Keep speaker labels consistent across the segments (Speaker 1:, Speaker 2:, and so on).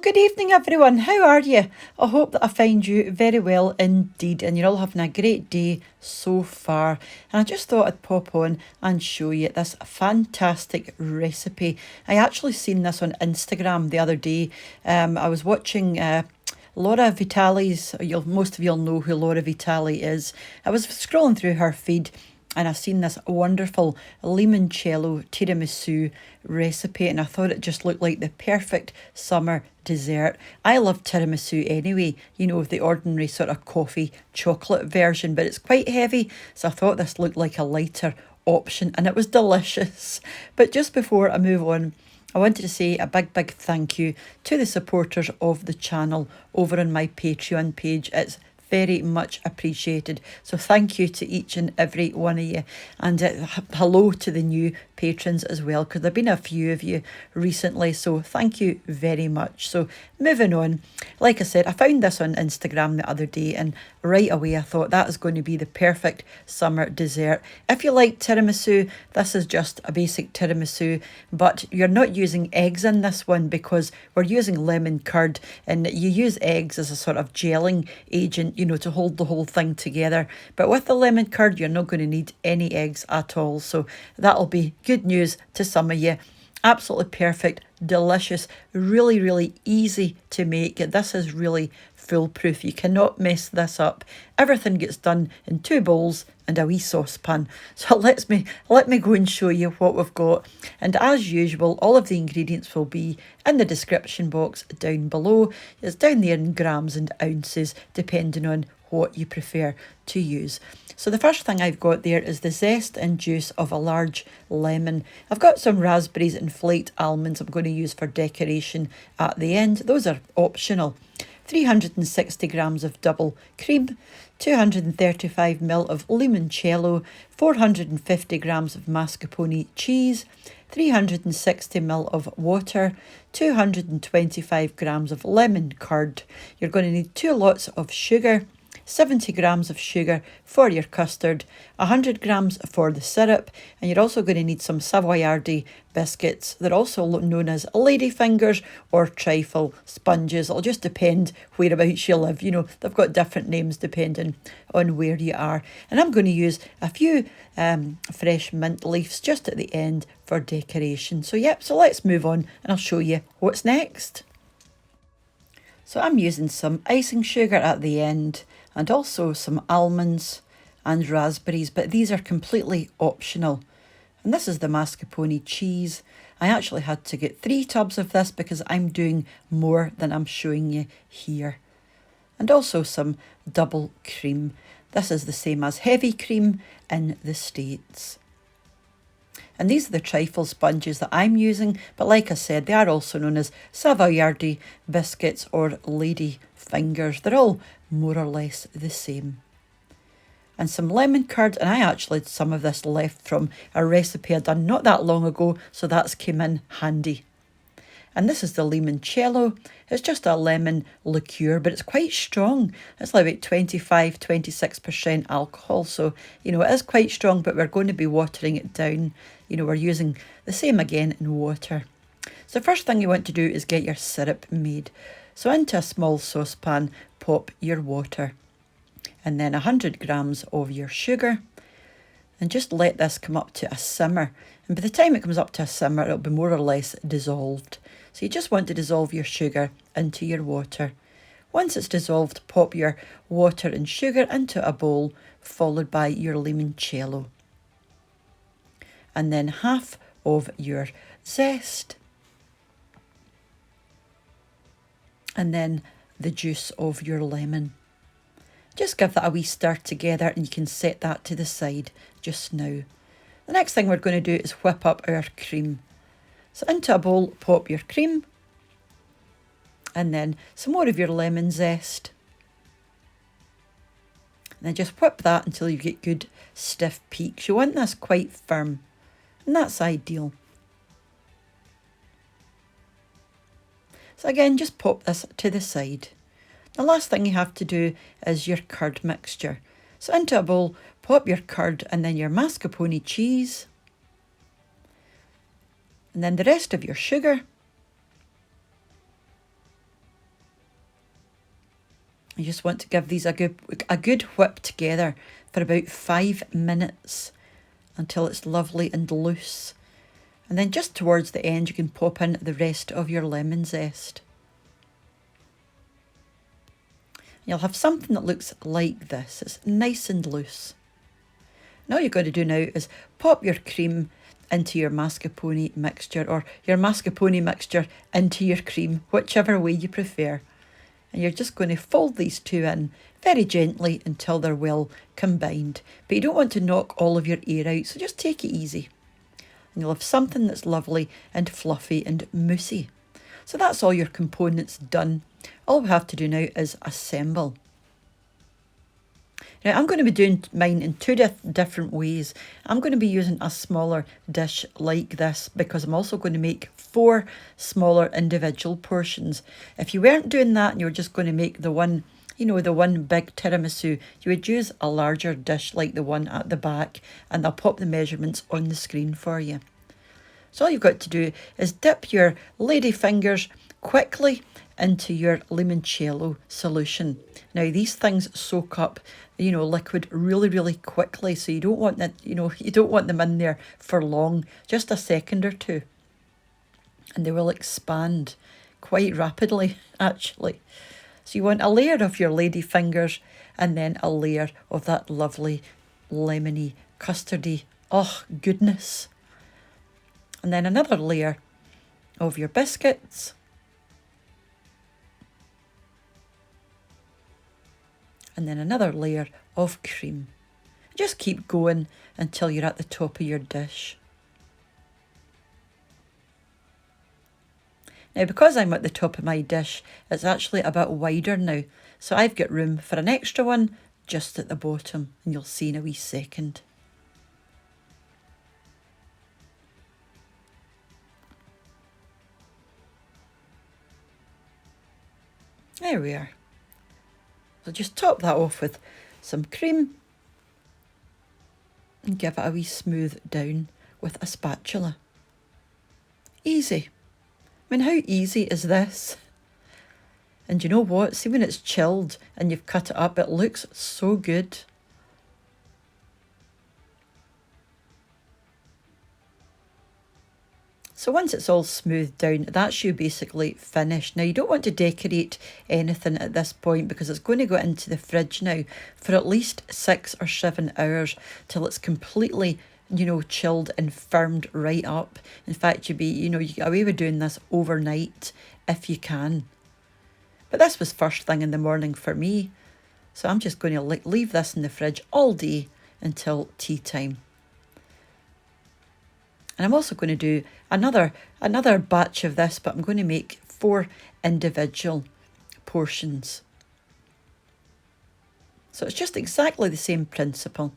Speaker 1: good evening everyone. How are you? I hope that I find you very well indeed and you're all having a great day so far. And I just thought I'd pop on and show you this fantastic recipe. I actually seen this on Instagram the other day. I was watching Laura Vitale's, most of you'll know who Laura Vitale is. I was scrolling through her feed and I've seen this wonderful limoncello tiramisu recipe and I thought it just looked like the perfect summer dessert. I love tiramisu anyway, you know, the ordinary sort of coffee chocolate version, but it's quite heavy, so I thought this looked like a lighter option and it was delicious. But just before I move on, I wanted to say a big thank you to the supporters of the channel over on my Patreon page. It's very much appreciated. So thank you to each and every one of you. And hello to the new patrons as well, because there have been a few of you recently. So thank you very much. So moving on, like I said, I found this on Instagram the other day and right away I thought that is going to be the perfect summer dessert. If you like tiramisu, this is just a basic tiramisu, but you're not using eggs in this one because we're using lemon curd and you use eggs as a sort of gelling agent, you know, to hold the whole thing together. But with the lemon curd, you're not going to need any eggs at all. So that'll be good news to some of you. Absolutely perfect, delicious, really easy to make. This is really foolproof. You cannot mess this up. Everything gets done in 2 bowls and a wee saucepan. So let me go and show you what we've got. And as usual, all of the ingredients will be in the description box down below. It's down there in grams and ounces, depending on what you prefer to use. So the first thing I've got there is the zest and juice of a large lemon. I've got some raspberries and flaked almonds I'm going to use for decoration at the end. Those are optional. 360 grams of double cream, 235 ml of limoncello, 450 grams of mascarpone cheese, 360 ml of water, 225 grams of lemon curd. You're going to need 2 lots of sugar, 70 grams of sugar for your custard, 100 grams for the syrup, and you're also going to need some Savoyardi biscuits. They're also known as lady fingers or trifle sponges. It'll just depend whereabouts you live. You know, they've got different names depending on where you are. And I'm going to use a few fresh mint leaves just at the end for decoration. So yep, so let's move on and I'll show you what's next. So I'm using some icing sugar at the end and also some almonds and raspberries, but these are completely optional. And this is the mascarpone cheese. I actually had to get 3 tubs of this because I'm doing more than I'm showing you here. And also some double cream. This is the same as heavy cream in the States. And these are the trifle sponges that I'm using, but like I said, they are also known as Savoyardi biscuits or lady fingers. They're all more or less the same. And some lemon curd, and I actually had some of this left from a recipe I'd done not that long ago, so that's came in handy. And this is the limoncello. It's just a lemon liqueur, but it's quite strong. It's like about 25-26% alcohol. So, you know, it is quite strong, but we're going to be watering it down. You know, we're using the same again in water. So the first thing you want to do is get your syrup made. So into a small saucepan, pop your water. And then 100 grams of your sugar. And just let this come up to a simmer. And by the time it comes up to a simmer, it'll be more or less dissolved. So you just want to dissolve your sugar into your water. Once it's dissolved, pop your water and sugar into a bowl, followed by your limoncello. And then half of your zest. And then the juice of your lemon. Just give that a wee stir together and you can set that to the side just now. The next thing we're going to do is whip up our cream. So into a bowl, pop your cream and then some more of your lemon zest. And then just whip that until you get good stiff peaks. You want this quite firm and that's ideal. So again, just pop this to the side. The last thing you have to do is your curd mixture. So into a bowl, pop your curd and then your mascarpone cheese. And then the rest of your sugar. You just want to give these a good whip together for about 5 minutes until it's lovely and loose. And then just towards the end, you can pop in the rest of your lemon zest. You'll have something that looks like this. It's nice and loose. And all you've got to do now is pop your cream into your mascarpone mixture, or your mascarpone mixture into your cream, whichever way you prefer. And you're just going to fold these two in very gently until they're well combined. But you don't want to knock all of your air out, so just take it easy. And you'll have something that's lovely and fluffy and moussey. So that's all your components done. All we have to do now is assemble. Now I'm going to be doing mine in two different ways. I'm going to be using a smaller dish like this because I'm also going to make 4 smaller individual portions. If you weren't doing that and you were just going to make the one, the one big tiramisu, you would use a larger dish like the one at the back, and I'll pop the measurements on the screen for you. So all you've got to do is dip your lady fingers quickly into your limoncello solution. Now these things soak up, liquid really, really quickly, so you don't want that, you don't want them in there for long, just a second or two. And they will expand quite rapidly, actually. So you want a layer of your lady fingers and then a layer of that lovely lemony, custardy, oh goodness. And then another layer of your biscuits. And then another layer of cream. Just keep going until you're at the top of your dish. Now, because I'm at the top of my dish, it's actually a bit wider now. So I've got room for an extra one just at the bottom, and you'll see in a wee second. There we are. So just top that off with some cream and give it a wee smooth down with a spatula. Easy. I mean, how easy is this? And you know what? See, when it's chilled and you've cut it up, it looks so good. So once it's all smoothed down, that's you basically finished. Now you don't want to decorate anything at this point because it's going to go into the fridge now for at least 6 or 7 hours till it's completely, chilled and firmed right up. In fact, you get away with doing this overnight if you can. But this was first thing in the morning for me. So I'm just going to leave this in the fridge all day until tea time. And I'm also going to do another batch of this, but I'm going to make 4 individual portions. So it's just exactly the same principle.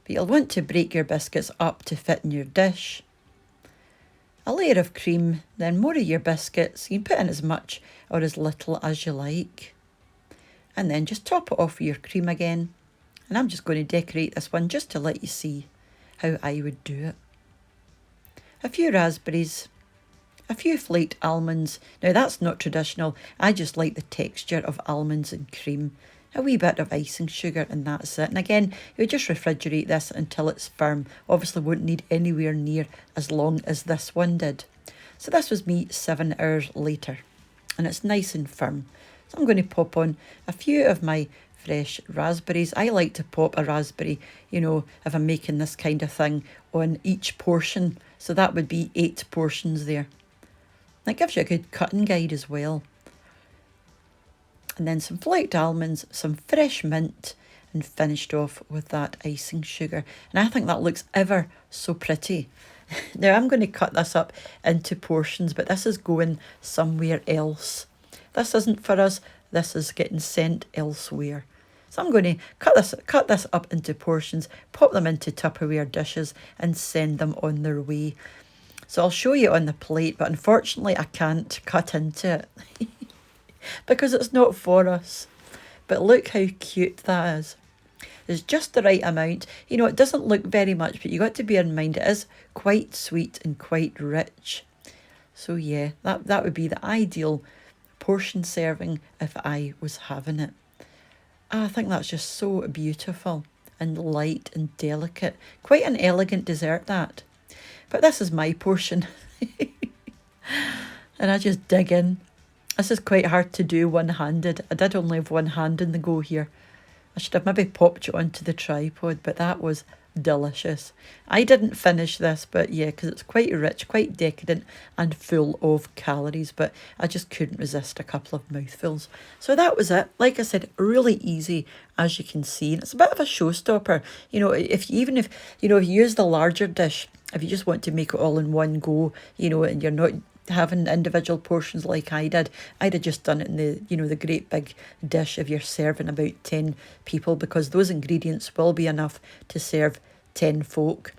Speaker 1: But you'll want to break your biscuits up to fit in your dish. A layer of cream, then more of your biscuits. You can put in as much or as little as you like. And then just top it off with your cream again. And I'm just going to decorate this one just to let you see how I would do it. A few raspberries, a few flaked almonds. Now that's not traditional, I just like the texture of almonds and cream. A wee bit of icing sugar and that's it. And again, you would just refrigerate this until it's firm. Obviously won't need anywhere near as long as this one did. So this was me 7 hours later and it's nice and firm. So I'm going to pop on a few of my fresh raspberries. I like to pop a raspberry, if I'm making this kind of thing, on each portion. So that would be 8 portions there. That gives you a good cutting guide as well. And then some flaked almonds, some fresh mint, and finished off with that icing sugar. And I think that looks ever so pretty. Now I'm going to cut this up into portions, but this is going somewhere else. This isn't for us, this is getting sent elsewhere. So I'm going to cut this up into portions, pop them into Tupperware dishes and send them on their way. So I'll show you on the plate, but unfortunately I can't cut into it because it's not for us. But look how cute that is. It's just the right amount. It doesn't look very much, but you got to bear in mind it is quite sweet and quite rich. So yeah, that would be the ideal portion serving if I was having it. I think that's just so beautiful and light and delicate. Quite an elegant dessert, that. But this is my portion. And I just dig in. This is quite hard to do one-handed. I did only have one hand in the go here. I should have maybe popped it onto the tripod, but that was delicious. I didn't finish this, but yeah, because it's quite rich, quite decadent and full of calories, but I just couldn't resist a couple of mouthfuls. So that was it. Like I said, really easy, as you can see. And it's a bit of a showstopper. You know, if you use the larger dish, if you just want to make it all in one go, and you're not having individual portions like I did, I'd have just done it in the great big dish if you're serving about 10 people, because those ingredients will be enough to serve 10 folk.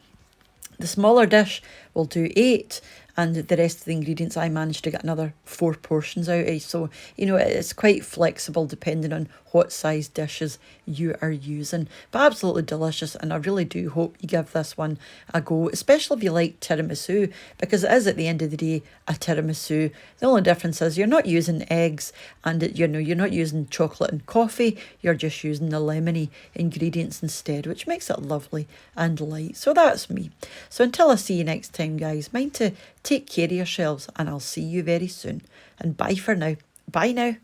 Speaker 1: The smaller dish will do 8, and the rest of the ingredients I managed to get another 4 portions out of. So, it's quite flexible depending on what size dishes you are using. But absolutely delicious, and I really do hope you give this one a go, especially if you like tiramisu, because it is, at the end of the day, a tiramisu. The only difference is you're not using eggs, and you're not using chocolate and coffee. You're just using the lemony ingredients instead, which makes it lovely and light. So that's me. So until I see you next time, guys, mind to take care of yourselves, and I'll see you very soon. And bye for now. Bye now.